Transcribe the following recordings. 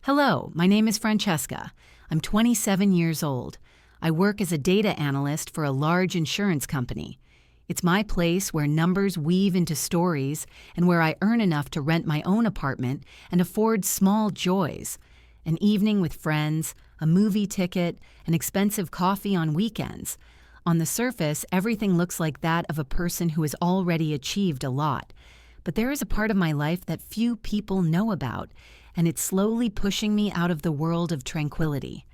Hello, my name is Francesca. I'm 27 years old. I work as a data analyst for a large insurance company. It's my place where numbers weave into stories and where I earn enough to rent my own apartment and afford small joys. An evening with friends, a movie ticket, an expensive coffee on weekends. On the surface, everything looks like that of a person who has already achieved a lot. But there is a part of my life that few people know about, and it's slowly pushing me out of the world of tranquility.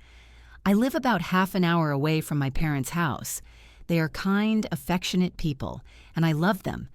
I live about half an hour away from my parents' house. They are kind, affectionate people, and I love them.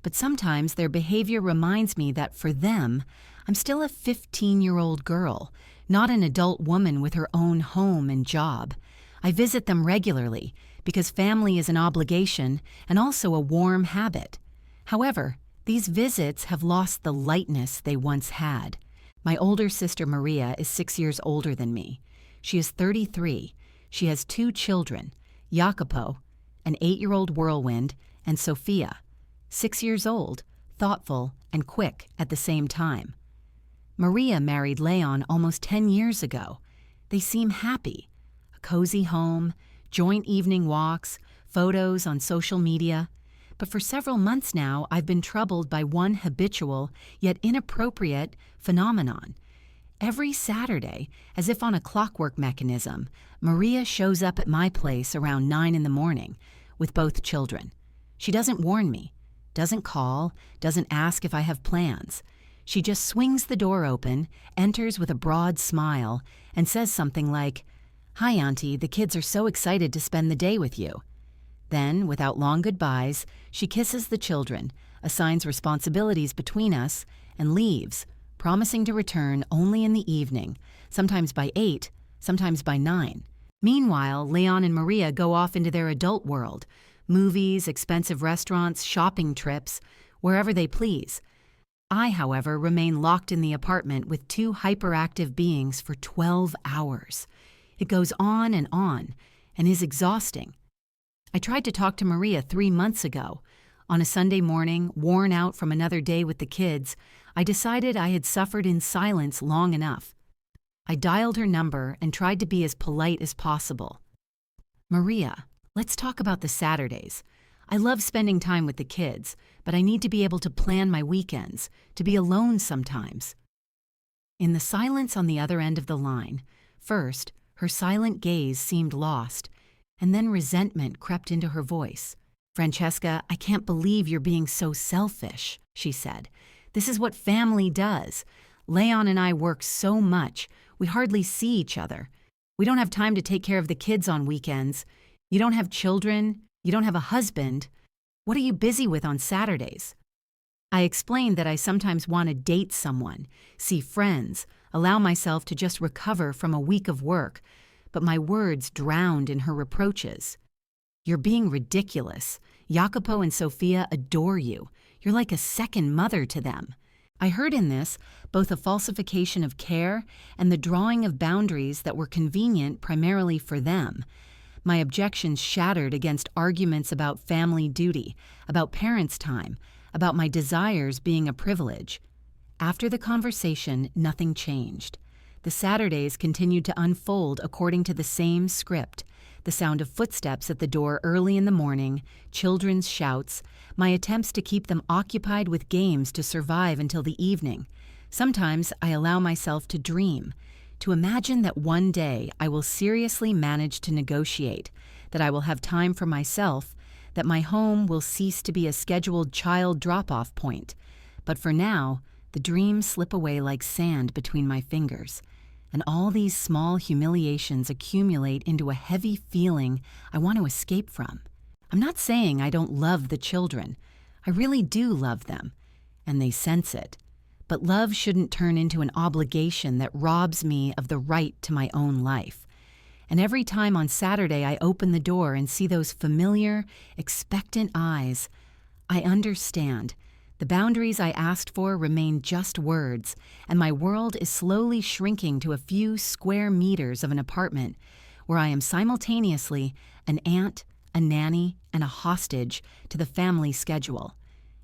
But sometimes their behavior reminds me that for them, I'm still a 15-year-old girl, not an adult woman with her own home and job. I visit them regularly because family is an obligation and also a warm habit. However, these visits have lost the lightness they once had. My older sister Maria is 6 years older than me. She is 33. She has 2 children, Jacopo, an 8-year-old whirlwind, and Sophia, 6 years old, thoughtful, and quick at the same time. Maria married Leon almost 10 years ago. They seem happy. A cozy home, joint evening walks, photos on social media. But for several months now, I've been troubled by one habitual, yet inappropriate, phenomenon. Every Saturday, as if on a clockwork mechanism, Maria shows up at my place around 9 in the morning with both children. She doesn't warn me, doesn't call, doesn't ask if I have plans. She just swings the door open, enters with a broad smile, and says something like, "Hi, Auntie, the kids are so excited to spend the day with you." Then, without long goodbyes, she kisses the children, assigns responsibilities between us, and leaves, promising to return only in the evening, sometimes by 8, sometimes by 9. Meanwhile, Leon and Maria go off into their adult world, movies, expensive restaurants, shopping trips, wherever they please. I, however, remain locked in the apartment with 2 hyperactive beings for 12 hours. It goes on and is exhausting. I tried to talk to Maria 3 months ago. On a Sunday morning, worn out from another day with the kids, I decided I had suffered in silence long enough. I dialed her number and tried to be as polite as possible. "Maria, let's talk about the Saturdays. I love spending time with the kids, but I need to be able to plan my weekends, to be alone sometimes." In the silence on the other end of the line, first, her silent gaze seemed lost, and then resentment crept into her voice. "Francesca, I can't believe you're being so selfish," she said. "This is what family does. Leon and I work so much, we hardly see each other. We don't have time to take care of the kids on weekends. You don't have children, you don't have a husband. What are you busy with on Saturdays?" I explained that I sometimes want to date someone, see friends, allow myself to just recover from a week of work, but my words drowned in her reproaches. "You're being ridiculous. Jacopo and Sophia adore you. You're like a second mother to them." I heard in this both a falsification of care and the drawing of boundaries that were convenient primarily for them. My objections shattered against arguments about family duty, about parents' time, about my desires being a privilege. After the conversation, nothing changed. The Saturdays continued to unfold according to the same script. The sound of footsteps at the door early in the morning, children's shouts, my attempts to keep them occupied with games to survive until the evening. Sometimes I allow myself to dream, to imagine that one day I will seriously manage to negotiate, that I will have time for myself, that my home will cease to be a scheduled child drop-off point. But for now, the dreams slip away like sand between my fingers, and all these small humiliations accumulate into a heavy feeling I want to escape from. I'm not saying I don't love the children. I really do love them, and they sense it. But love shouldn't turn into an obligation that robs me of the right to my own life. And every time on Saturday I open the door and see those familiar, expectant eyes, I understand. The boundaries I asked for remain just words, and my world is slowly shrinking to a few square meters of an apartment where I am simultaneously an aunt, a nanny, and a hostage to the family schedule.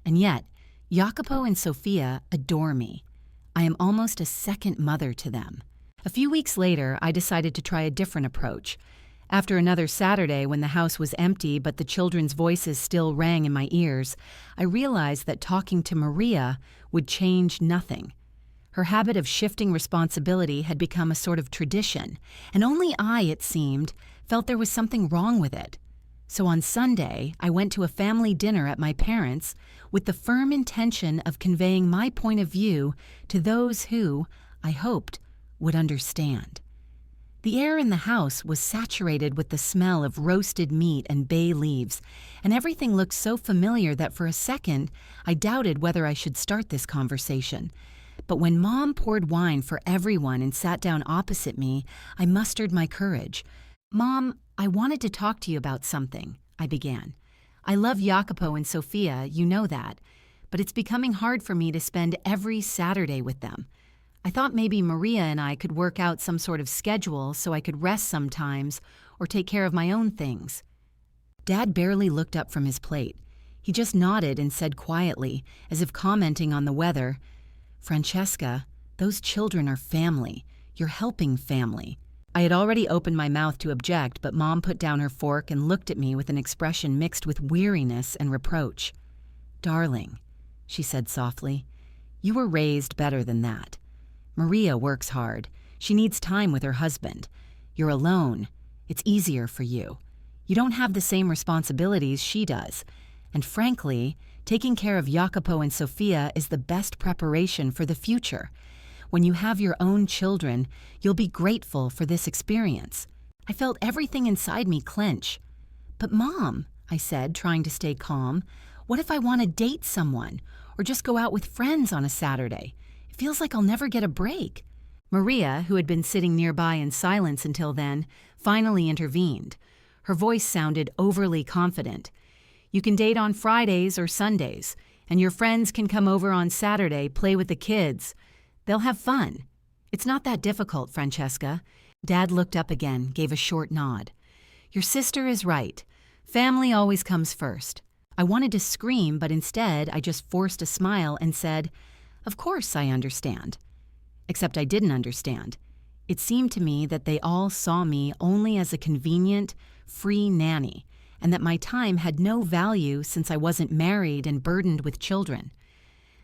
And yet, Jacopo and Sophia adore me. I am almost a second mother to them. A few weeks later, I decided to try a different approach. After another Saturday when the house was empty but the children's voices still rang in my ears, I realized that talking to Maria would change nothing. Her habit of shifting responsibility had become a sort of tradition, and only I, it seemed, felt there was something wrong with it. So on Sunday, I went to a family dinner at my parents' with the firm intention of conveying my point of view to those who, I hoped, would understand. The air in the house was saturated with the smell of roasted meat and bay leaves, and everything looked so familiar that for a second I doubted whether I should start this conversation. But when Mom poured wine for everyone and sat down opposite me, I mustered my courage. "Mom, I wanted to talk to you about something," I began. "I love Jacopo and Sophia, you know that, but it's becoming hard for me to spend every Saturday with them. I thought maybe Maria and I could work out some sort of schedule so I could rest sometimes or take care of my own things." Dad barely looked up from his plate. He just nodded and said quietly, as if commenting on the weather, "Francesca, those children are family. You're helping family." I had already opened my mouth to object, but Mom put down her fork and looked at me with an expression mixed with weariness and reproach. "Darling," she said softly, "you were raised better than that. Maria works hard. She needs time with her husband. You're alone. It's easier for you. You don't have the same responsibilities she does. And frankly, taking care of Jacopo and Sophia is the best preparation for the future. When you have your own children, you'll be grateful for this experience." I felt everything inside me clench. "But Mom," I said, trying to stay calm, "what if I want to date someone or just go out with friends on a Saturday? It feels like I'll never get a break." Maria, who had been sitting nearby in silence until then, finally intervened. Her voice sounded overly confident. "You can date on Fridays or Sundays, and your friends can come over on Saturday, play with the kids. They'll have fun. It's not that difficult, Francesca." Dad looked up again, gave a short nod. "Your sister is right. Family always comes first." I wanted to scream, but instead I just forced a smile and said, "Of course I understand." Except I didn't understand. It seemed to me that they all saw me only as a convenient, free nanny, and that my time had no value since I wasn't married and burdened with children.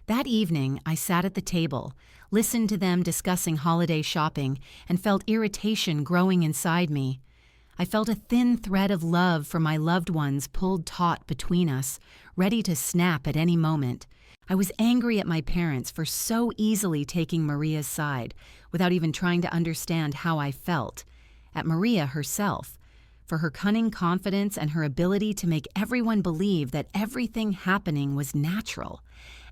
That evening, I sat at the table, listened to them discussing holiday shopping, and felt irritation growing inside me. I felt a thin thread of love for my loved ones pulled taut between us, ready to snap at any moment. I was angry at my parents for so easily taking Maria's side, without even trying to understand how I felt. At Maria herself, for her cunning confidence and her ability to make everyone believe that everything happening was natural.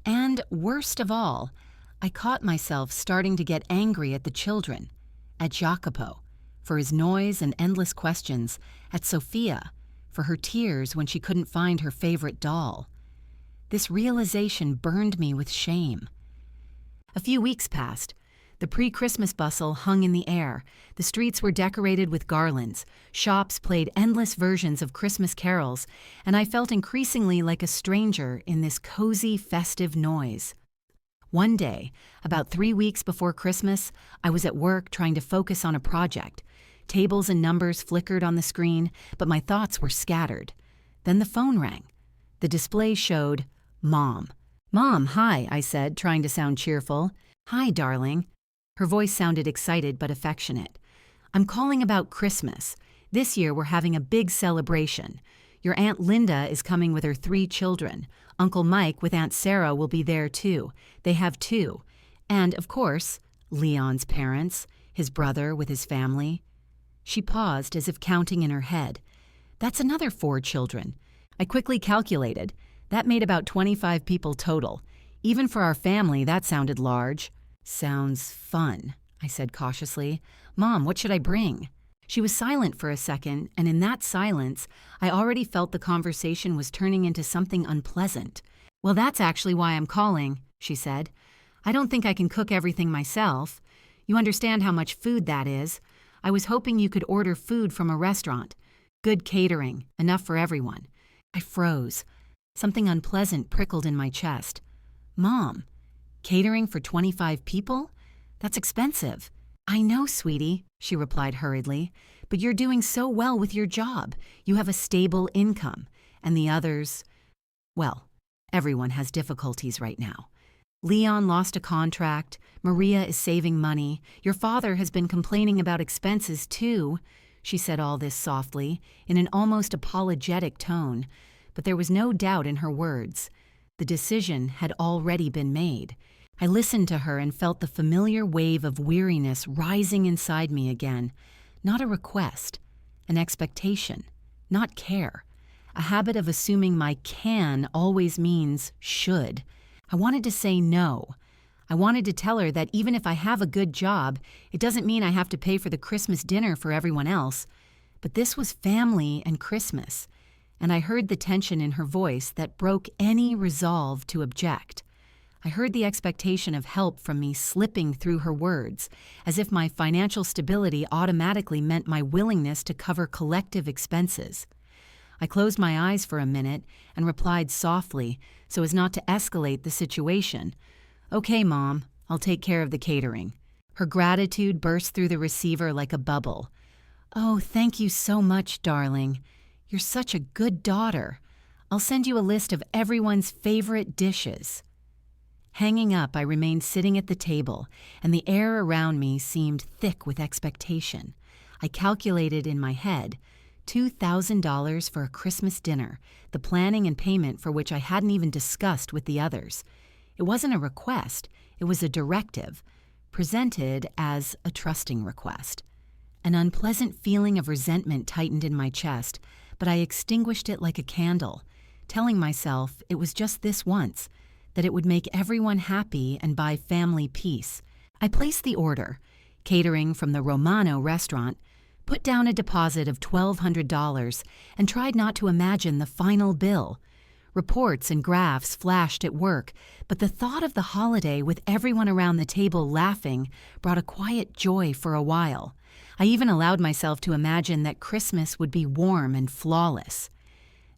And, worst of all, I caught myself starting to get angry at the children, at Jacopo, for his noise and endless questions, at Sophia, for her tears when she couldn't find her favorite doll. This realization burned me with shame. A few weeks passed. The pre-Christmas bustle hung in the air. The streets were decorated with garlands. Shops played endless versions of Christmas carols, and I felt increasingly like a stranger in this cozy, festive noise. One day, about 3 weeks before Christmas, I was at work trying to focus on a project. Tables and numbers flickered on the screen, but my thoughts were scattered. Then the phone rang. The display showed Mom. "Mom, hi," I said, trying to sound cheerful. "Hi, darling." Her voice sounded excited but affectionate. "I'm calling about Christmas. This year we're having a big celebration. Your Aunt Linda is coming with her 3 children. Uncle Mike with Aunt Sarah will be there too. They have 2. And, of course, Leon's parents, his brother with his family." She paused as if counting in her head. "That's another 4 children." I quickly calculated. That made about 25 people total. Even for our family, that sounded large. "Sounds fun," I said cautiously. "Mom, what should I bring?" She was silent for a second, and in that silence, I already felt the conversation was turning into something unpleasant. "Well, that's actually why I'm calling," she said. "I don't think I can cook everything myself. You understand how much food that is. I was hoping you could order food from a restaurant. Good catering, enough for everyone." I froze. Something unpleasant prickled in my chest. "Mom, catering for 25 people? That's expensive." "I know, sweetie," she replied hurriedly, "but you're doing so well with your job. You have a stable income. And the others, well, everyone has difficulties right now. Leon lost a contract. Maria is saving money. Your father has been complaining about expenses, too." She said all this softly, in an almost apologetic tone, but there was no doubt in her words. The decision had already been made. I listened to her and felt the familiar wave of weariness rising inside me again. Not a request, an expectation, not care. A habit of assuming my can always means should. I wanted to say no. I wanted to tell her that even if I have a good job, it doesn't mean I have to pay for the Christmas dinner for everyone else. But this was family and Christmas, and I heard the tension in her voice that broke any resolve to object. I heard the expectation of help from me slipping through her words, as if my financial stability automatically meant my willingness to cover collective expenses. I closed my eyes for a minute and replied softly, so as not to escalate the situation. "Okay, Mom, I'll take care of the catering." Her gratitude burst through the receiver like a bubble. "Oh, thank you so much, darling. You're such a good daughter. I'll send you a list of everyone's favorite dishes." Hanging up, I remained sitting at the table, and the air around me seemed thick with expectation. I calculated in my head, $2,000 for a Christmas dinner, the planning and payment for which I hadn't even discussed with the others. It wasn't a request, it was a directive, presented as a trusting request. An unpleasant feeling of resentment tightened in my chest, but I extinguished it like a candle, telling myself it was just this once, that it would make everyone happy and buy family peace. I placed the order, catering from the Romano restaurant, put down a deposit of $1,200, and tried not to imagine the final bill. Reports and graphs flashed at work, but the thought of the holiday with everyone around the table laughing brought a quiet joy for a while. I even allowed myself to imagine that Christmas would be warm and flawless.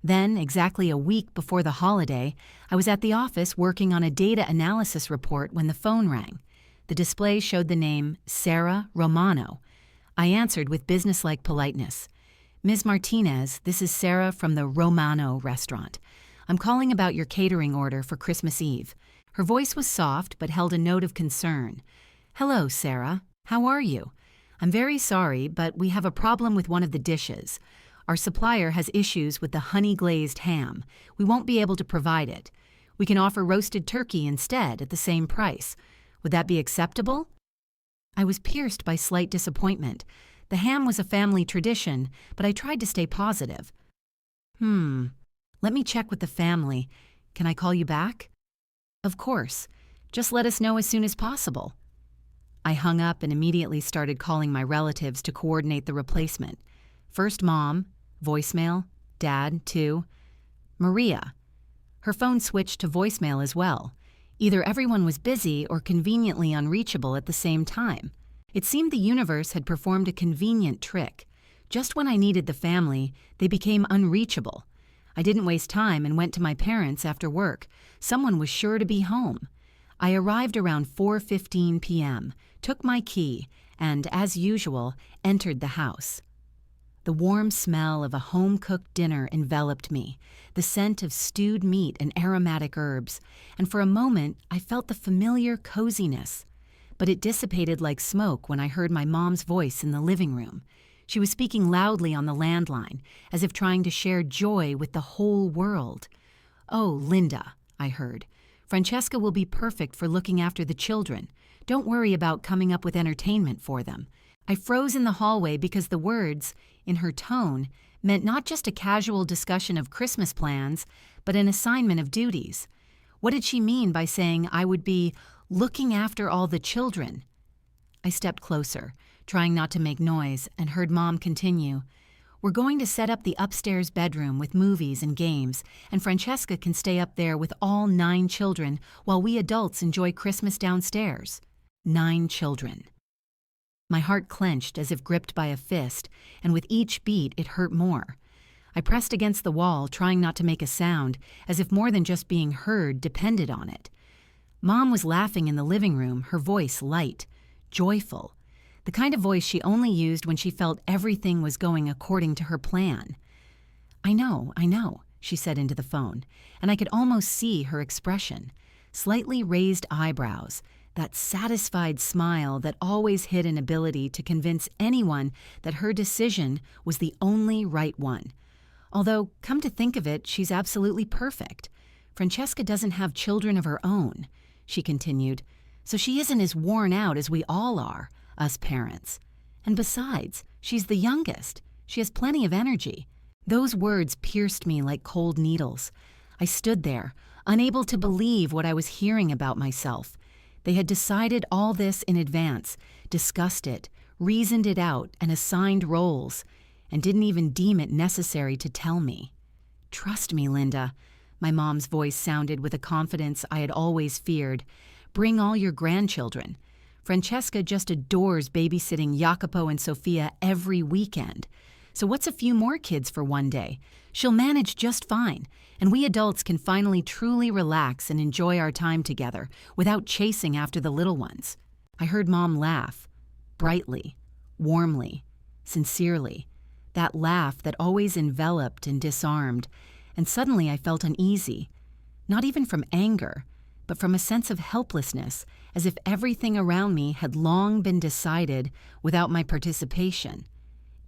Then, exactly a week before the holiday, I was at the office working on a data analysis report when the phone rang. The display showed the name Sarah Romano. I answered with businesslike politeness. "Ms. Martinez, this is Sarah from the Romano restaurant. I'm calling about your catering order for Christmas Eve." Her voice was soft but held a note of concern. "Hello, Sarah. How are you? I'm very sorry, but we have a problem with one of the dishes. Our supplier has issues with the honey-glazed ham. We won't be able to provide it. We can offer roasted turkey instead at the same price. Would that be acceptable?" I was pierced by slight disappointment. The ham was a family tradition, but I tried to stay positive. Let me check with the family. Can I call you back?" "Of course. Just let us know as soon as possible." I hung up and immediately started calling my relatives to coordinate the replacement. First Mom, voicemail, Dad, too. Maria. Her phone switched to voicemail as well. Either everyone was busy or conveniently unreachable at the same time. It seemed the universe had performed a convenient trick. Just when I needed the family, they became unreachable. I didn't waste time and went to my parents after work. Someone was sure to be home. I arrived around 4:15 p.m., took my key, and, as usual, entered the house. The warm smell of a home-cooked dinner enveloped me, the scent of stewed meat and aromatic herbs, and for a moment I felt the familiar coziness. But it dissipated like smoke when I heard my mom's voice in the living room. She was speaking loudly on the landline, as if trying to share joy with the whole world. "Oh, Linda," I heard. "Francesca will be perfect for looking after the children. Don't worry about coming up with entertainment for them." I froze in the hallway because the words, in her tone, meant not just a casual discussion of Christmas plans, but an assignment of duties. What did she mean by saying I would be looking after all the children? I stepped closer, trying not to make noise, and heard Mom continue. "We're going to set up the upstairs bedroom with movies and games, and Francesca can stay up there with all 9 children while we adults enjoy Christmas downstairs." 9 children. My heart clenched as if gripped by a fist, and with each beat it hurt more. I pressed against the wall, trying not to make a sound, as if more than just being heard depended on it. Mom was laughing in the living room, her voice light, joyful. the kind of voice she only used when she felt everything was going according to her plan. I know, she said into the phone, and I could almost see her expression. Slightly raised eyebrows, that satisfied smile that always hid an ability to convince anyone that her decision was the only right one. Although, come to think of it, she's absolutely perfect. Francesca doesn't have children of her own, she continued, so she isn't as worn out as we all are, us parents. And besides, she's the youngest. She has plenty of energy. Those words pierced me like cold needles. I stood there, unable to believe what I was hearing about myself. They had decided all this in advance, discussed it, reasoned it out, and assigned roles, and didn't even deem it necessary to tell me. Trust me, Linda. My mom's voice sounded with a confidence I had always feared. Bring all your grandchildren. Francesca just adores babysitting Jacopo and Sofia every weekend. So what's a few more kids for one day? She'll manage just fine, and we adults can finally truly relax and enjoy our time together without chasing after the little ones. I heard Mom laugh, brightly, warmly, sincerely, that laugh that always enveloped and disarmed, and suddenly I felt uneasy, not even from anger, but from a sense of helplessness, as if everything around me had long been decided without my participation.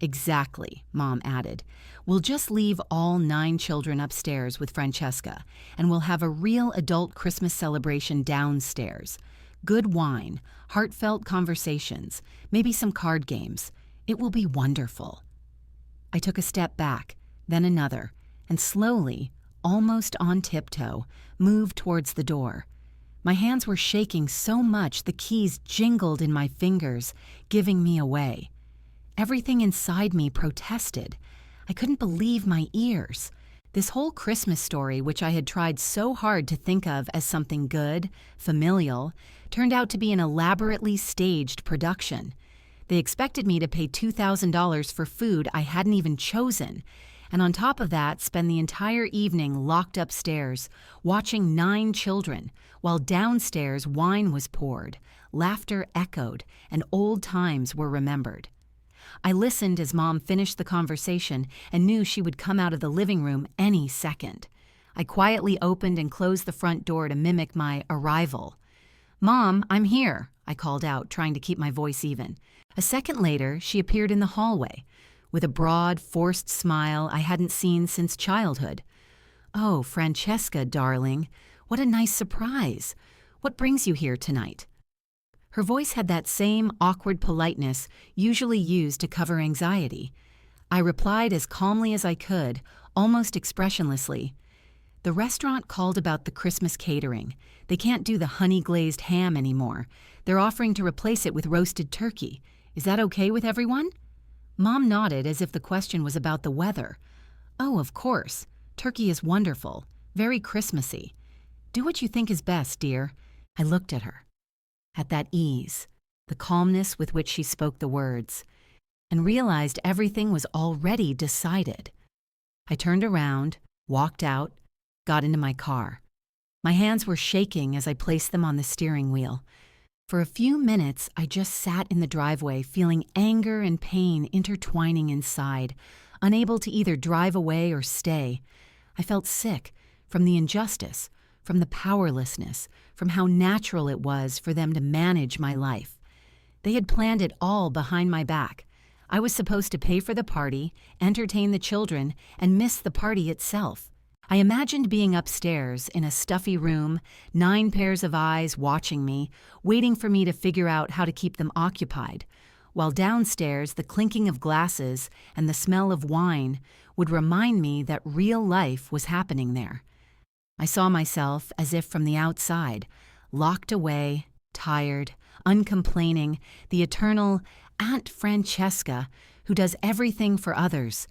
Exactly, Mom added. We'll just leave all 9 children upstairs with Francesca, and we'll have a real adult Christmas celebration downstairs. Good wine, heartfelt conversations, maybe some card games. It will be wonderful. I took a step back, then another, and slowly, almost on tiptoe, moved towards the door. My hands were shaking so much the keys jingled in my fingers, giving me away. Everything inside me protested. I couldn't believe my ears. This whole Christmas story, which I had tried so hard to think of as something good, familial, turned out to be an elaborately staged production. They expected me to pay $2,000 for food I hadn't even chosen, and on top of that spend the entire evening locked upstairs, watching 9 children, while downstairs wine was poured, laughter echoed, and old times were remembered. I listened as Mom finished the conversation and knew she would come out of the living room any second. I quietly opened and closed the front door to mimic my arrival. "Mom, I'm here," I called out, trying to keep my voice even. A second later, she appeared in the hallway, with a broad, forced smile I hadn't seen since childhood. "Oh, Francesca, darling, what a nice surprise. What brings you here tonight?" Her voice had that same awkward politeness usually used to cover anxiety. I replied as calmly as I could, almost expressionlessly. "The restaurant called about the Christmas catering. They can't do the honey-glazed ham anymore. They're offering to replace it with roasted turkey. Is that okay with everyone?" Mom nodded as if the question was about the weather. "Oh, of course. Turkey is wonderful. Very Christmassy. Do what you think is best, dear." I looked at her. At that ease, the calmness with which she spoke the words, and realized everything was already decided. I turned around, walked out, got into my car. My hands were shaking as I placed them on the steering wheel. For a few minutes, I just sat in the driveway, feeling anger and pain intertwining inside, unable to either drive away or stay. I felt sick from the injustice, from the powerlessness, from how natural it was for them to manage my life. They had planned it all behind my back. I was supposed to pay for the party, entertain the children, and miss the party itself. I imagined being upstairs in a stuffy room, 9 pairs of eyes watching me, waiting for me to figure out how to keep them occupied, while downstairs the clinking of glasses and the smell of wine would remind me that real life was happening there. I saw myself as if from the outside, locked away, tired, uncomplaining, the eternal Aunt Francesca who does everything for others.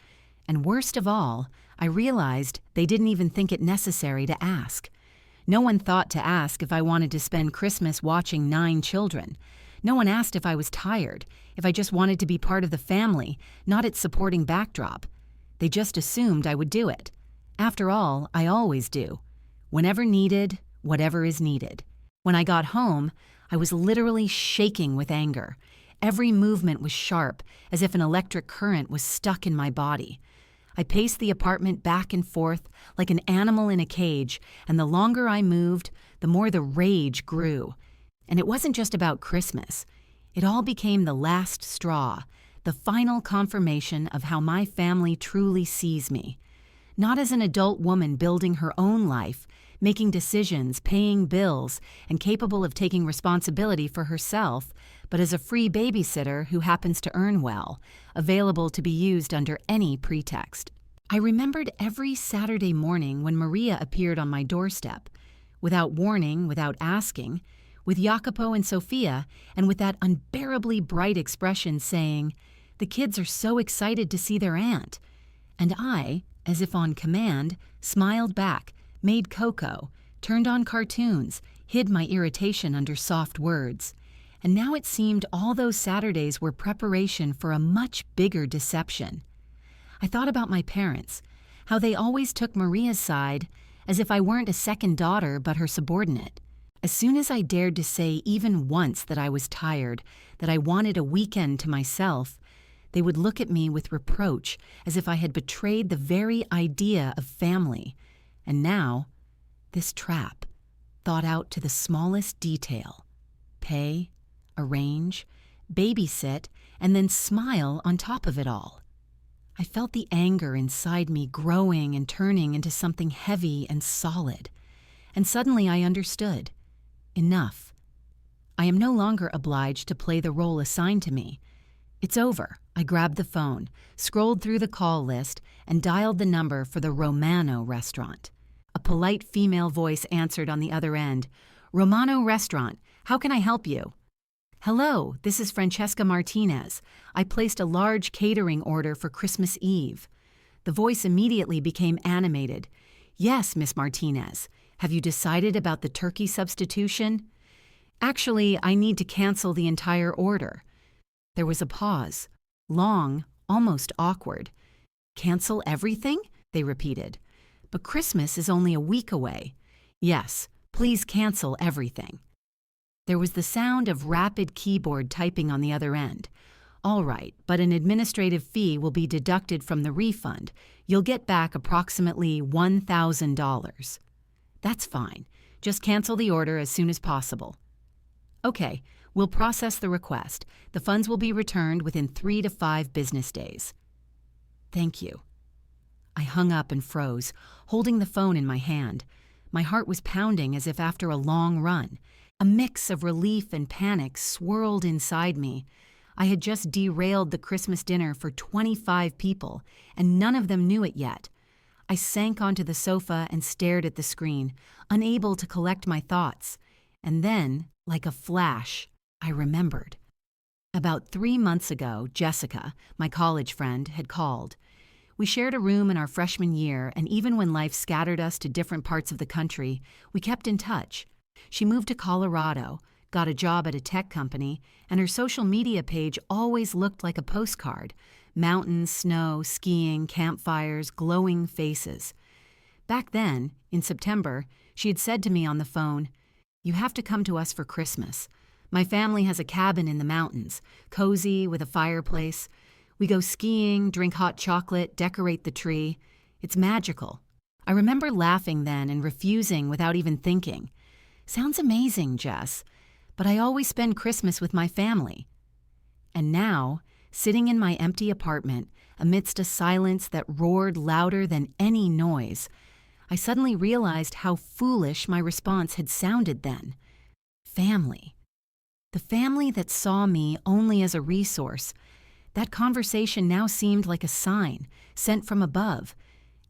And worst of all, I realized they didn't even think it necessary to ask. No one thought to ask if I wanted to spend Christmas watching 9 children. No one asked if I was tired, if I just wanted to be part of the family, not its supporting backdrop. They just assumed I would do it. After all, I always do. Whenever needed, whatever is needed. When I got home, I was literally shaking with anger. Every movement was sharp, as if an electric current was stuck in my body. I paced the apartment back and forth like an animal in a cage, and the longer I moved, the more the rage grew. And it wasn't just about Christmas. It all became the last straw, the final confirmation of how my family truly sees me. Not as an adult woman building her own life, making decisions, paying bills, and capable of taking responsibility for herself, but as a free babysitter who happens to earn well, available to be used under any pretext. I remembered every Saturday morning when Maria appeared on my doorstep, without warning, without asking, with Jacopo and Sophia, and with that unbearably bright expression saying, "The kids are so excited to see their aunt." And I, as if on command, smiled back, made cocoa, turned on cartoons, hid my irritation under soft words. And now it seemed all those Saturdays were preparation for a much bigger deception. I thought about my parents, how they always took Maria's side, as if I weren't a second daughter but her subordinate. As soon as I dared to say even once that I was tired, that I wanted a weekend to myself, they would look at me with reproach, as if I had betrayed the very idea of family. And now, this trap, thought out to the smallest detail. Pay, arrange, babysit, and then smile on top of it all. I felt the anger inside me growing and turning into something heavy and solid. And suddenly I understood. Enough. I am no longer obliged to play the role assigned to me. It's over. I grabbed the phone, scrolled through the call list, and dialed the number for the Romano restaurant. A polite female voice answered on the other end. "Romano restaurant. How can I help you?" "Hello, this is Francesca Martinez. I placed a large catering order for Christmas Eve." The voice immediately became animated. "Yes, Miss Martinez. Have you decided about the turkey substitution?" "Actually, I need to cancel the entire order." There was a pause. Long, almost awkward. "Cancel everything?" they repeated. "But Christmas is only a week away." "Yes, please cancel everything." There was the sound of rapid keyboard typing on the other end. "All right, but an administrative fee will be deducted from the refund. You'll get back approximately $1,000. "That's fine. Just cancel the order as soon as possible." "Okay, we'll process the request. The funds will be returned within 3 to 5 business days." "Thank you." I hung up and froze, holding the phone in my hand. My heart was pounding as if after a long run. A mix of relief and panic swirled inside me. I had just derailed the Christmas dinner for 25 people, and none of them knew it yet. I sank onto the sofa and stared at the screen, unable to collect my thoughts. And then, like a flash, I remembered. About 3 months ago, Jessica, my college friend, had called. We shared a room in our freshman year, and even when life scattered us to different parts of the country, we kept in touch. She moved to Colorado, got a job at a tech company, and her social media page always looked like a postcard. Mountains, snow, skiing, campfires, glowing faces. Back then, in September, she had said to me on the phone, "You have to come to us for Christmas. My family has a cabin in the mountains, cozy with a fireplace. We go skiing, drink hot chocolate, decorate the tree. It's magical." I remember laughing then and refusing without even thinking. "Sounds amazing, Jess, but I always spend Christmas with my family." And now, sitting in my empty apartment, amidst a silence that roared louder than any noise, I suddenly realized how foolish my response had sounded then. Family. The family that saw me only as a resource. That conversation now seemed like a sign, sent from above,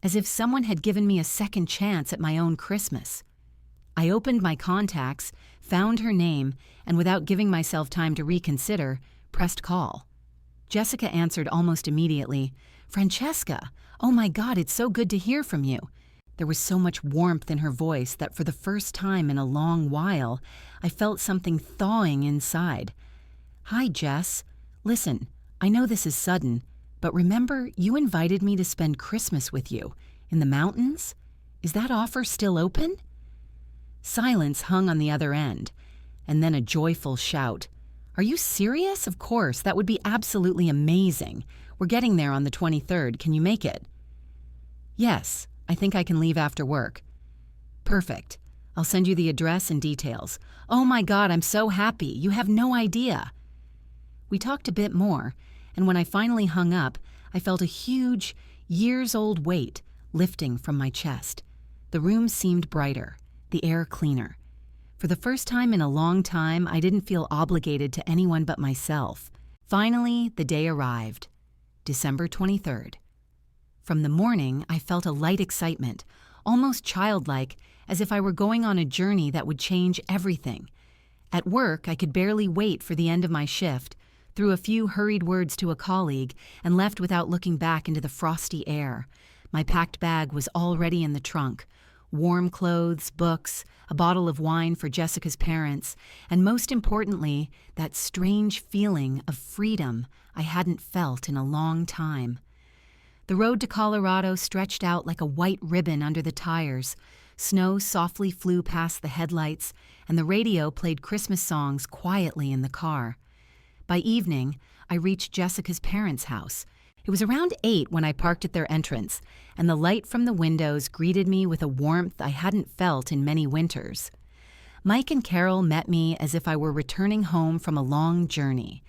as if someone had given me a second chance at my own Christmas. I opened my contacts, found her name, and without giving myself time to reconsider, pressed call. Jessica answered almost immediately. "Francesca, oh my God, it's so good to hear from you." There was so much warmth in her voice that for the first time in a long while, I felt something thawing inside. "Hi, Jess. Listen, I know this is sudden, but remember you invited me to spend Christmas with you, in the mountains? Is that offer still open?" Silence hung on the other end, and then a joyful shout. Are you serious? Of course, that would be absolutely amazing. We're getting there on the 23rd. Can you make it? Yes, I think I can leave after work. Perfect. I'll send you the address and details. Oh my God, I'm so happy. You have no idea. We talked a bit more, and when I finally hung up, I felt a huge, years-old weight lifting from my chest. The room seemed brighter, the air cleaner. For the first time in a long time, I didn't feel obligated to anyone but myself. Finally, the day arrived, December 23rd. From the morning, I felt a light excitement, almost childlike, as if I were going on a journey that would change everything. At work, I could barely wait for the end of my shift, threw a few hurried words to a colleague, and left without looking back into the frosty air. My packed bag was already in the trunk. Warm clothes, books, a bottle of wine for Jessica's parents, and most importantly, that strange feeling of freedom I hadn't felt in a long time. The road to Colorado stretched out like a white ribbon under the tires. Snow softly flew past the headlights, and the radio played Christmas songs quietly in the car. By evening, I reached Jessica's parents' house. It was around 8 when I parked at their entrance, and the light from the windows greeted me with a warmth I hadn't felt in many winters. Mike and Carol met me as if I were returning home from a long journey.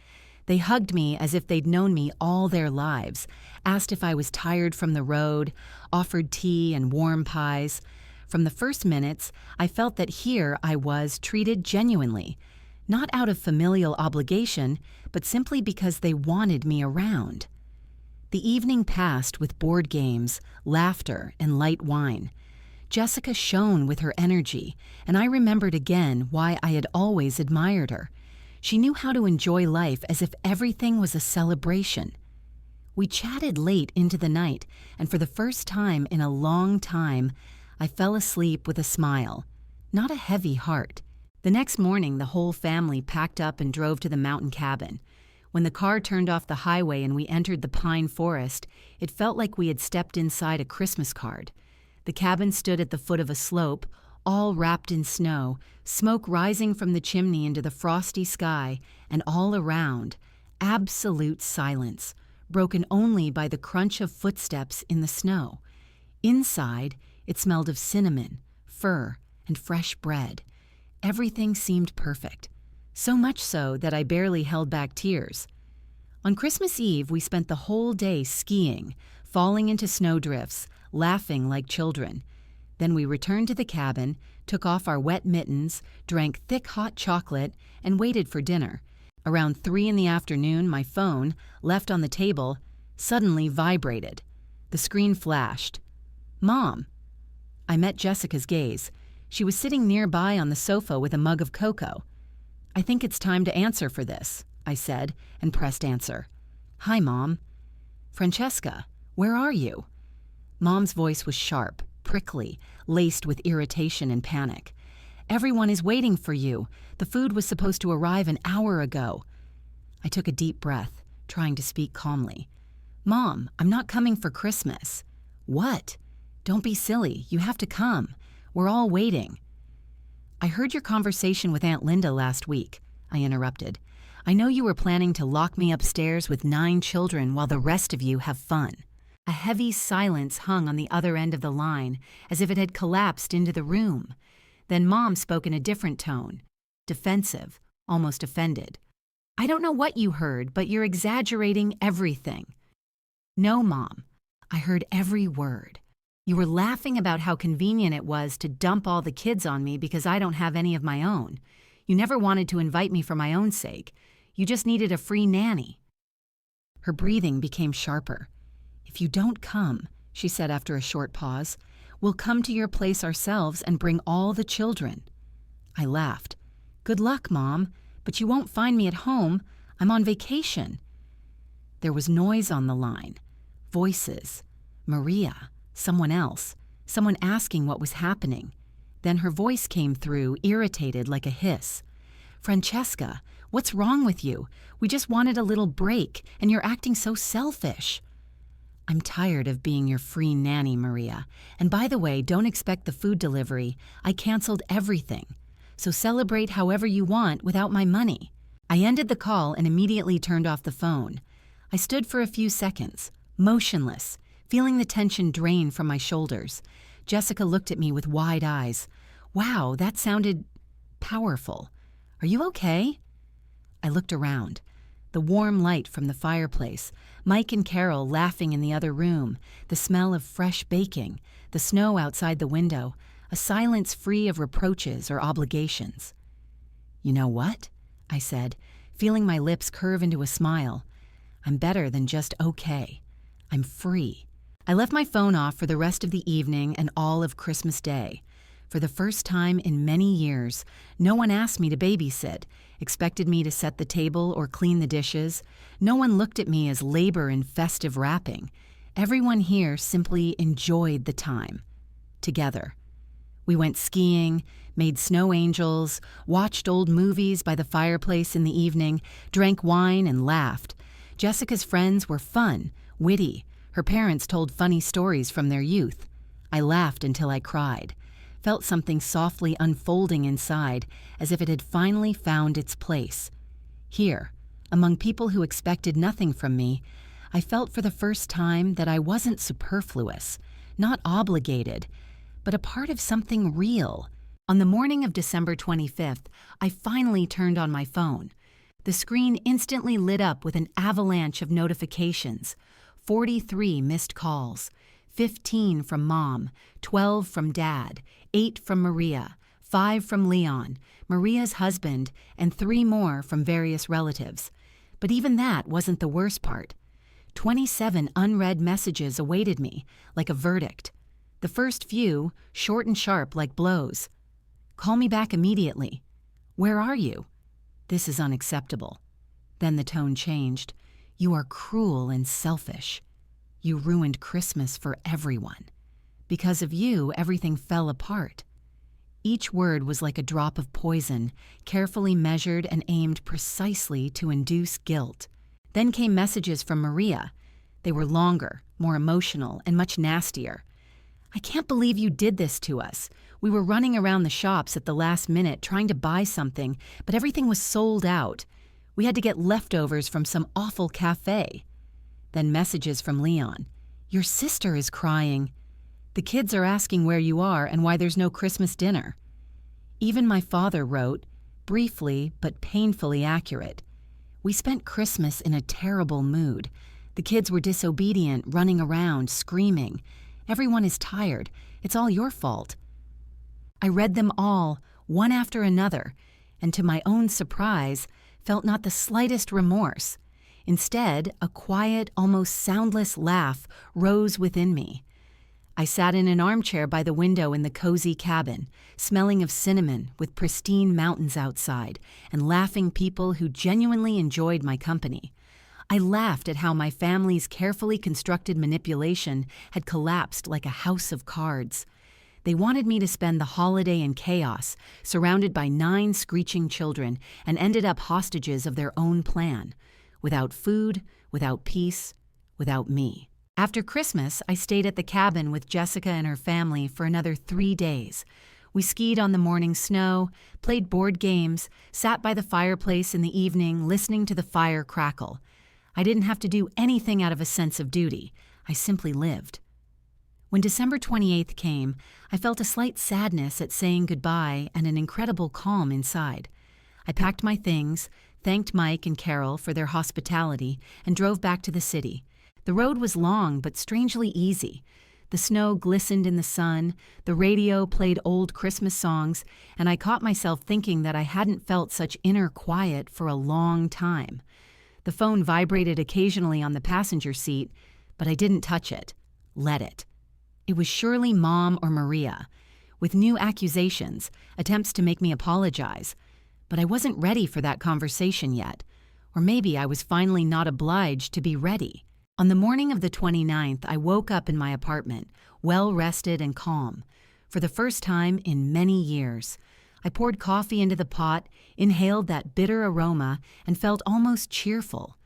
They hugged me as if they'd known me all their lives, asked if I was tired from the road, offered tea and warm pies. From the first minutes, I felt that here I was treated genuinely, not out of familial obligation, but simply because they wanted me around. The evening passed with board games, laughter, and light wine. Jessica shone with her energy, and I remembered again why I had always admired her. She knew how to enjoy life as if everything was a celebration. We chatted late into the night, and for the first time in a long time, I fell asleep with a smile, not a heavy heart. The next morning, the whole family packed up and drove to the mountain cabin. When the car turned off the highway and we entered the pine forest, it felt like we had stepped inside a Christmas card. The cabin stood at the foot of a slope, all wrapped in snow, smoke rising from the chimney into the frosty sky, and all around, absolute silence, broken only by the crunch of footsteps in the snow. Inside, it smelled of cinnamon, fir, and fresh bread. Everything seemed perfect, so much so that I barely held back tears. On Christmas Eve, we spent the whole day skiing, falling into snowdrifts, laughing like children. Then we returned to the cabin, took off our wet mittens, drank thick hot chocolate, and waited for dinner. Around 3 in the afternoon, my phone, left on the table, suddenly vibrated. The screen flashed. "Mom." I met Jessica's gaze. She was sitting nearby on the sofa with a mug of cocoa. "I think it's time to answer for this," I said, and pressed answer. "Hi, Mom." "Francesca, where are you?" Mom's voice was sharp, prickly, laced with irritation and panic. "Everyone is waiting for you. The food was supposed to arrive an hour ago." I took a deep breath, trying to speak calmly. "Mom, I'm not coming for Christmas." "What? Don't be silly. You have to come. We're all waiting." "I heard your conversation with Aunt Linda last week," I interrupted. "I know you were planning to lock me upstairs with 9 children while the rest of you have fun." A heavy silence hung on the other end of the line, as if it had collapsed into the room. Then Mom spoke in a different tone, defensive, almost offended. "I don't know what you heard, but you're exaggerating everything." "No, Mom. I heard every word. You were laughing about how convenient it was to dump all the kids on me because I don't have any of my own. You never wanted to invite me for my own sake. You just needed a free nanny." Her breathing became sharper. "If you don't come," she said after a short pause, "we'll come to your place ourselves and bring all the children." I laughed. "Good luck, Mom, but you won't find me at home. I'm on vacation." There was noise on the line. Voices. Maria. Someone else. Someone asking what was happening. Then her voice came through, irritated like a hiss. "Francesca, what's wrong with you? We just wanted a little break, and you're acting so selfish." "I'm tired of being your free nanny, Maria. And by the way, don't expect the food delivery. I canceled everything. So celebrate however you want without my money." I ended the call and immediately turned off the phone. I stood for a few seconds, motionless, feeling the tension drain from my shoulders. Jessica looked at me with wide eyes. Wow, that sounded powerful. Are you okay? I looked around. The warm light from the fireplace, Mike and Carol laughing in the other room, the smell of fresh baking, the snow outside the window, a silence free of reproaches or obligations. You know what? I said, feeling my lips curve into a smile. I'm better than just okay. I'm free. I left my phone off for the rest of the evening and all of Christmas Day. For the first time in many years, no one asked me to babysit, expected me to set the table or clean the dishes. No one looked at me as labor in festive wrapping. Everyone here simply enjoyed the time. Together. We went skiing, made snow angels, watched old movies by the fireplace in the evening, drank wine and laughed. Jessica's friends were fun, witty. Her parents told funny stories from their youth. I laughed until I cried. Felt something softly unfolding inside, as if it had finally found its place. Here, among people who expected nothing from me, I felt for the first time that I wasn't superfluous, not obligated, but a part of something real. On the morning of December 25th, I finally turned on my phone. The screen instantly lit up with an avalanche of notifications. 43 missed calls. 15 from Mom, 12 from Dad, 8 from Maria, 5 from Leon, Maria's husband, and 3 more from various relatives. But even that wasn't the worst part. 27 unread messages awaited me, like a verdict. The first few, short and sharp like blows. Call me back immediately. Where are you? This is unacceptable. Then the tone changed. You are cruel and selfish. You ruined Christmas for everyone. Because of you, everything fell apart. Each word was like a drop of poison, carefully measured and aimed precisely to induce guilt. Then came messages from Maria. They were longer, more emotional, and much nastier. I can't believe you did this to us. We were running around the shops at the last minute trying to buy something, but everything was sold out. We had to get leftovers from some awful cafe. Then messages from Leon. Your sister is crying. The kids are asking where you are and why there's no Christmas dinner. Even my father wrote, briefly but painfully accurate. We spent Christmas in a terrible mood. The kids were disobedient, running around, screaming. Everyone is tired. It's all your fault. I read them all, one after another, and to my own surprise, felt not the slightest remorse. Instead, a quiet, almost soundless laugh rose within me. I sat in an armchair by the window in the cozy cabin, smelling of cinnamon with pristine mountains outside and laughing people who genuinely enjoyed my company. I laughed at how my family's carefully constructed manipulation had collapsed like a house of cards. They wanted me to spend the holiday in chaos, surrounded by 9 screeching children, and ended up hostages of their own plan. Without food, without peace, without me. After Christmas, I stayed at the cabin with Jessica and her family for another 3 days. We skied on the morning snow, played board games, sat by the fireplace in the evening listening to the fire crackle. I didn't have to do anything out of a sense of duty. I simply lived. When December 28th came, I felt a slight sadness at saying goodbye and an incredible calm inside. I packed my things, thanked Mike and Carol for their hospitality, and drove back to the city. The road was long but strangely easy. The snow glistened in the sun, the radio played old Christmas songs, and I caught myself thinking that I hadn't felt such inner quiet for a long time. The phone vibrated occasionally on the passenger seat, but I didn't touch it. Let it. It was surely Mom or Maria, with new accusations, attempts to make me apologize. But I wasn't ready for that conversation yet. Or maybe I was finally not obliged to be ready. On the morning of the 29th, I woke up in my apartment, well-rested and calm. For the first time in many years, I poured coffee into the pot, inhaled that bitter aroma, and felt almost cheerful.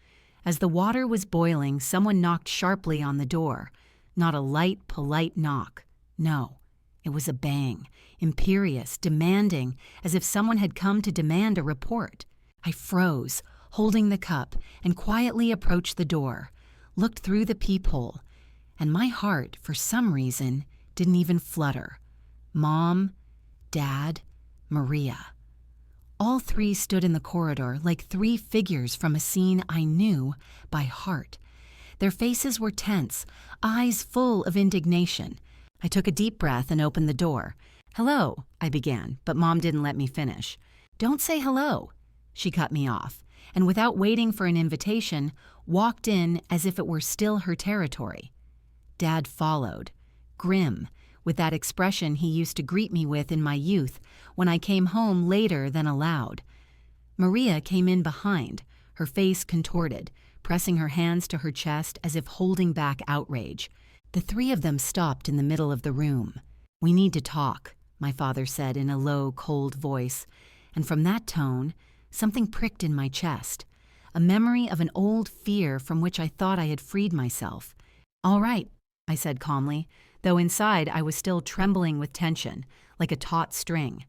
As the water was boiling, someone knocked sharply on the door. Not a light, polite knock. No, it was a bang, imperious, demanding, as if someone had come to demand a report. I froze, holding the cup, and quietly approached the door, looked through the peephole, and my heart, for some reason, didn't even flutter. Mom, Dad, Maria. All three stood in the corridor like three figures from a scene I knew by heart. Their faces were tense, eyes full of indignation. I took a deep breath and opened the door. "Hello," I began, but Mom didn't let me finish. "Don't say hello," she cut me off, and without waiting for an invitation, walked in as if it were still her territory. Dad followed, grim, with that expression he used to greet me with in my youth when I came home later than allowed. Maria came in behind, her face contorted, pressing her hands to her chest as if holding back outrage. The three of them stopped in the middle of the room. "We need to talk," my father said in a low, cold voice, and from that tone, something pricked in my chest, a memory of an old fear from which I thought I had freed myself. "All right," I said calmly, though inside I was still trembling with tension, like a taut string.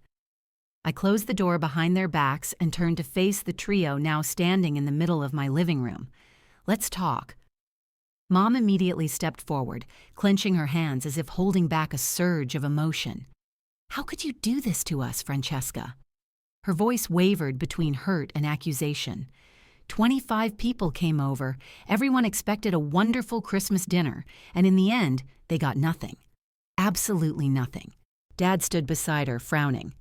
I closed the door behind their backs and turned to face the trio now standing in the middle of my living room. "Let's talk." Mom immediately stepped forward, clenching her hands as if holding back a surge of emotion. "How could you do this to us, Francesca?" Her voice wavered between hurt and accusation. 25 people came over, everyone expected a wonderful Christmas dinner, and in the end, they got nothing. Absolutely nothing. Dad stood beside her, frowning.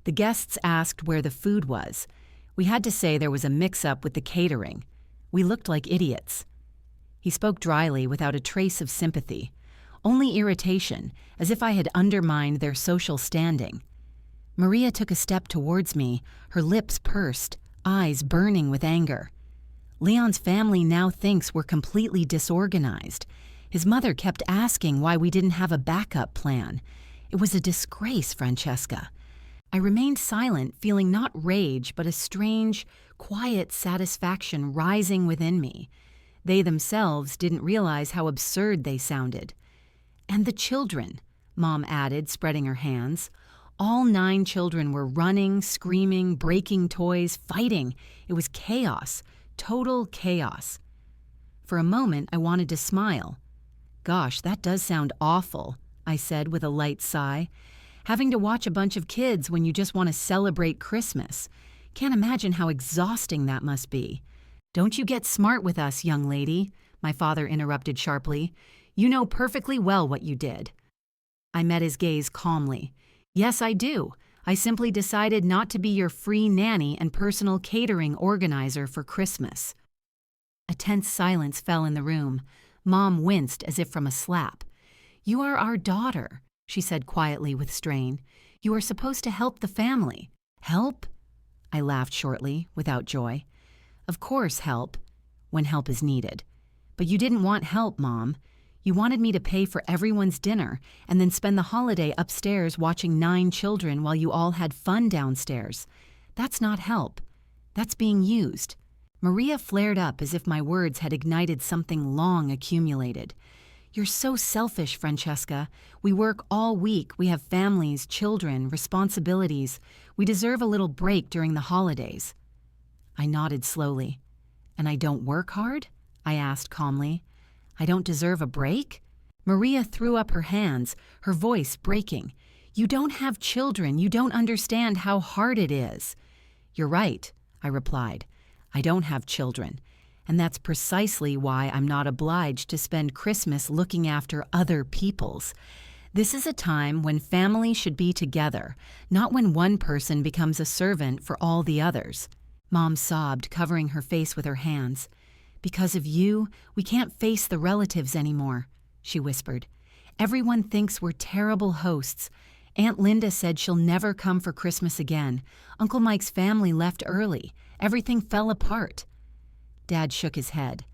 The guests asked where the food was. We had to say there was a mix-up with the catering. We looked like idiots. He spoke dryly, without a trace of sympathy. Only irritation, as if I had undermined their social standing. Maria took a step towards me, her lips pursed, eyes burning with anger. "Leon's family now thinks we're completely disorganized. His mother kept asking why we didn't have a backup plan. It was a disgrace, Francesca." I remained silent, feeling not rage, but a strange, quiet satisfaction rising within me. They themselves didn't realize how absurd they sounded. "And the children," Mom added, spreading her hands. All 9 children were running, screaming, breaking toys, fighting. It was chaos, total chaos. For a moment, I wanted to smile. "Gosh, that does sound awful," I said with a light sigh. "Having to watch a bunch of kids when you just want to celebrate Christmas. Can't imagine how exhausting that must be." "Don't you get smart with us, young lady," my father interrupted sharply. "You know perfectly well what you did." I met his gaze calmly. "Yes, I do. I simply decided not to be your free nanny and personal catering organizer for Christmas." A tense silence fell in the room. Mom winced as if from a slap. "You are our daughter," she said quietly with strain. "You are supposed to help the family." "Help?" I laughed shortly, without joy. "Of course, help, when help is needed. But you didn't want help, Mom. You wanted me to pay for everyone's dinner and then spend the holiday upstairs watching 9 children while you all had fun downstairs. That's not help. That's being used." Maria flared up as if my words had ignited something long accumulated. "You're so selfish, Francesca. We work all week. We have families, children, responsibilities. We deserve a little break during the holidays." I nodded slowly. "And I don't work hard?" I asked calmly. "I don't deserve a break?" Maria threw up her hands, her voice breaking. "You don't have children. You don't understand how hard it is." "You're right," I replied. "I don't have children. And that's precisely why I'm not obliged to spend Christmas looking after other people's. This is a time when family should be together, not when one person becomes a servant for all the others." Mom sobbed, covering her face with her hands. "Because of you, we can't face the relatives anymore," she whispered. "Everyone thinks we're terrible hosts. Aunt Linda said she'll never come for Christmas again. Uncle Mike's family left early. Everything fell apart." Dad shook his head.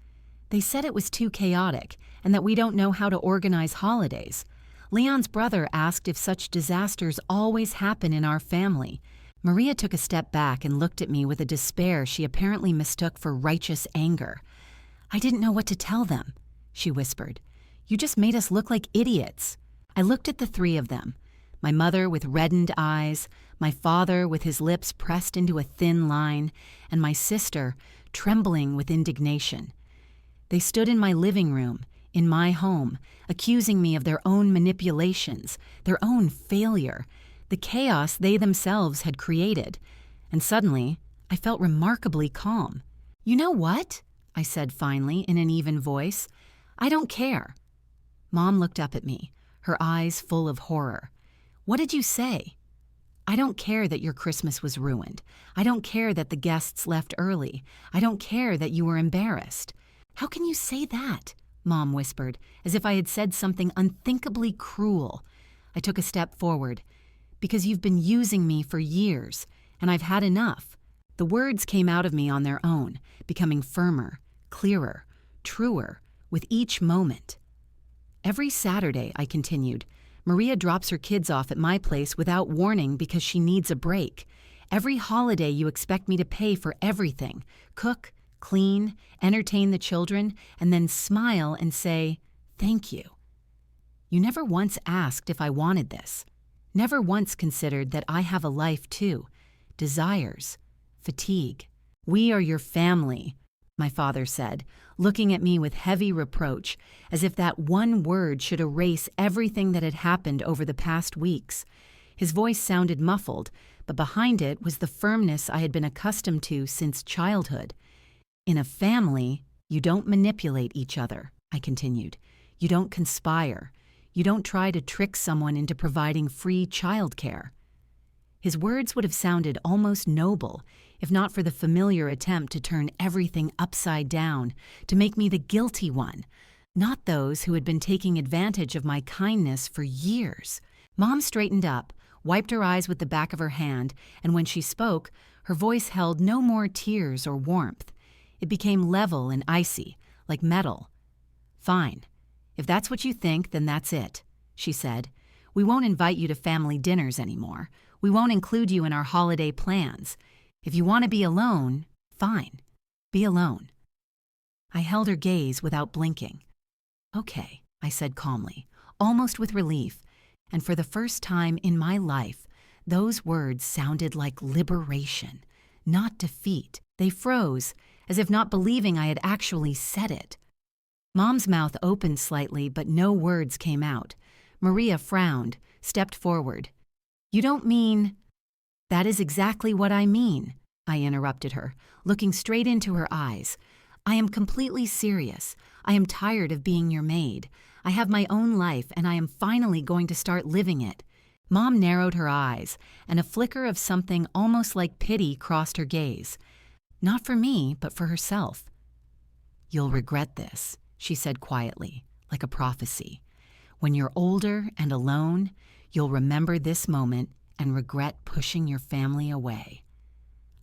"They said it was too chaotic and that we don't know how to organize holidays. Leon's brother asked if such disasters always happen in our family." Maria took a step back and looked at me with a despair she apparently mistook for righteous anger. "I didn't know what to tell them," she whispered. "You just made us look like idiots." I looked at the 3 of them. My mother with reddened eyes, my father with his lips pressed into a thin line, and my sister trembling with indignation. They stood in my living room, in my home, accusing me of their own manipulations, their own failure, the chaos they themselves had created. And suddenly, I felt remarkably calm. "You know what?" I said finally in an even voice. "I don't care." Mom looked up at me, her eyes full of horror. "What did you say?" "I don't care that your Christmas was ruined. I don't care that the guests left early. I don't care that you were embarrassed." "How can you say that?" Mom whispered, as if I had said something unthinkably cruel. I took a step forward. "Because you've been using me for years, and I've had enough." The words came out of me on their own, becoming firmer, clearer, truer, with each moment. "Every Saturday," I continued, "Maria drops her kids off at my place without warning because she needs a break. Every holiday you expect me to pay for everything, cook, clean, entertain the children, and then smile and say, 'Thank you.' You never once asked if I wanted this. Never once considered that I have a life too, desires, fatigue." "We are your family," my father said, looking at me with heavy reproach, as if that one word should erase everything that had happened over the past weeks. His voice sounded muffled, but behind it was the firmness I had been accustomed to since childhood. "In a family, you don't manipulate each other," I continued. "You don't conspire. You don't try to trick someone into providing free childcare." His words would have sounded almost noble, if not for the familiar attempt to turn everything upside down, to make me the guilty one, not those who had been taking advantage of my kindness for years. Mom straightened up, wiped her eyes with the back of her hand, and when she spoke, her voice held no more tears or warmth. It became level and icy, like metal. "Fine. If that's what you think, then that's it," she said. "We won't invite you to family dinners anymore. We won't include you in our holiday plans. If you want to be alone, fine. Be alone." I held her gaze without blinking. "Okay," I said calmly, almost with relief, and for the first time in my life, those words sounded like liberation, not defeat. They froze, as if not believing I had actually said it. Mom's mouth opened slightly, but no words came out. Maria frowned, stepped forward. "You don't mean—" "That is exactly what I mean," I interrupted her, looking straight into her eyes. "I am completely serious. I am tired of being your maid. I have my own life, and I am finally going to start living it." Mom narrowed her eyes, and a flicker of something almost like pity crossed her gaze. Not for me, but for herself. "You'll regret this," she said quietly, like a prophecy. "When you're older and alone, you'll remember this moment and regret pushing your family away."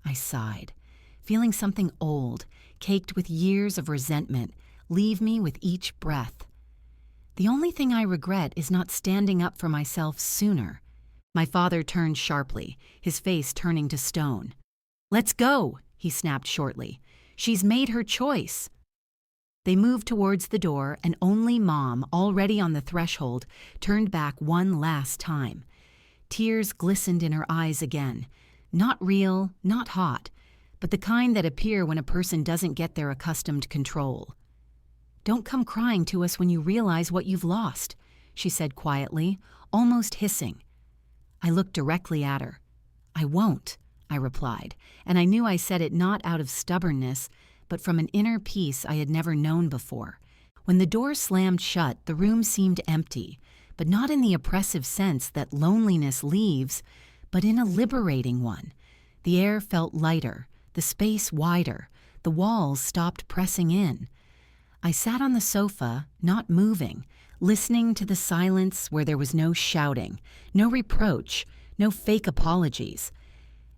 I sighed, feeling something old, caked with years of resentment, leave me with each breath. "The only thing I regret is not standing up for myself sooner." My father turned sharply, his face turning to stone. "Let's go," he snapped shortly. "She's made her choice." They moved towards the door, and only Mom, already on the threshold, turned back one last time. Tears glistened in her eyes again. Not real, not hot, but the kind that appear when a person doesn't get their accustomed control. "Don't come crying to us when you realize what you've lost," she said quietly, almost hissing. I looked directly at her. "I won't," I replied, and I knew I said it not out of stubbornness, but from an inner peace I had never known before. When the door slammed shut, the room seemed empty, but not in the oppressive sense that loneliness leaves, but in a liberating one. The air felt lighter, the space wider, the walls stopped pressing in. I sat on the sofa, not moving, listening to the silence where there was no shouting, no reproach, no fake apologies.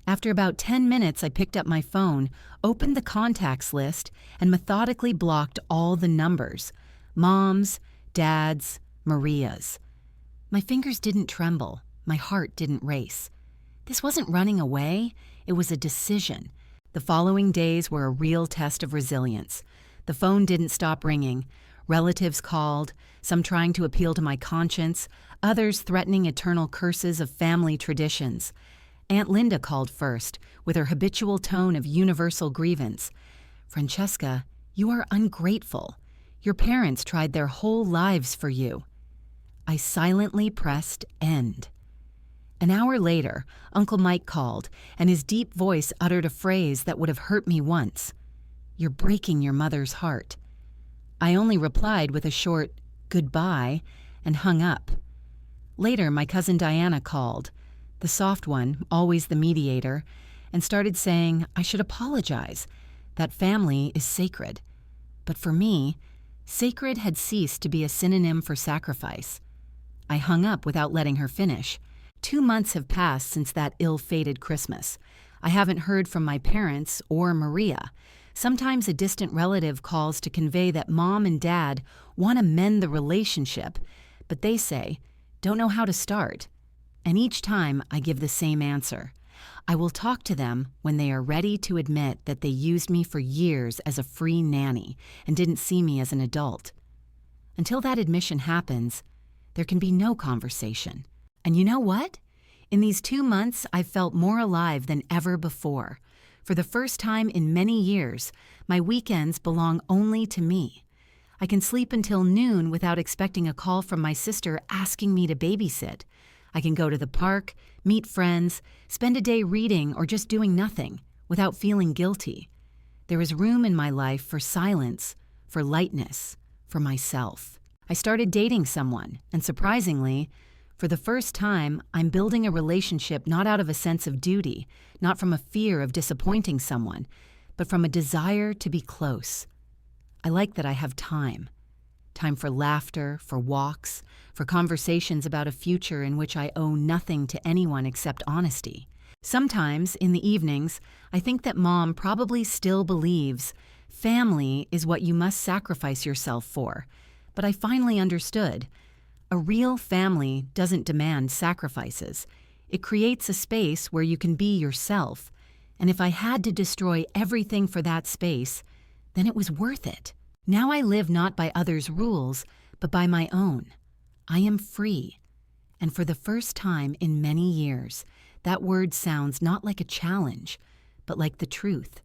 After about 10 minutes, I picked up my phone, opened the contacts list, and methodically blocked all the numbers. Mom's, Dad's, Maria's. My fingers didn't tremble. My heart didn't race. This wasn't running away. It was a decision. The following days were a real test of resilience. The phone didn't stop ringing. Relatives called, some trying to appeal to my conscience, others threatening eternal curses of family traditions. Aunt Linda called first, with her habitual tone of universal grievance. "Francesca, you are ungrateful. Your parents tried their whole lives for you." I silently pressed end. An hour later, Uncle Mike called, and his deep voice uttered a phrase that would have hurt me once. "You're breaking your mother's heart." I only replied with a short goodbye and hung up. Later, my cousin Diana called, the soft one, always the mediator, and started saying I should apologize, that family is sacred. But for me, sacred had ceased to be a synonym for sacrifice. I hung up without letting her finish. 2 months have passed since that ill-fated Christmas. I haven't heard from my parents or Maria. Sometimes a distant relative calls to convey that Mom and Dad want to mend the relationship, but they say, "Don't know how to start." And each time I give the same answer. I will talk to them when they are ready to admit that they used me for years as a free nanny and didn't see me as an adult. Until that admission happens, there can be no conversation. And you know what? In these 2 months, I've felt more alive than ever before. For the first time in many years, my weekends belong only to me. I can sleep until noon without expecting a call from my sister asking me to babysit. I can go to the park, meet friends, spend a day reading or just doing nothing without feeling guilty. There is room in my life for silence, for lightness, for myself. I started dating someone, and surprisingly, for the first time, I'm building a relationship not out of a sense of duty, not from a fear of disappointing someone, but from a desire to be close. I like that I have time. Time for laughter, for walks, for conversations about a future in which I owe nothing to anyone except honesty. Sometimes, in the evenings, I think that Mom probably still believes family is what you must sacrifice yourself for, but I finally understood. A real family doesn't demand sacrifices. It creates a space where you can be yourself, and if I had to destroy everything for that space, then it was worth it. Now I live not by others' rules, but by my own. I am free. And for the first time in many years, that word sounds not like a challenge, but like the truth.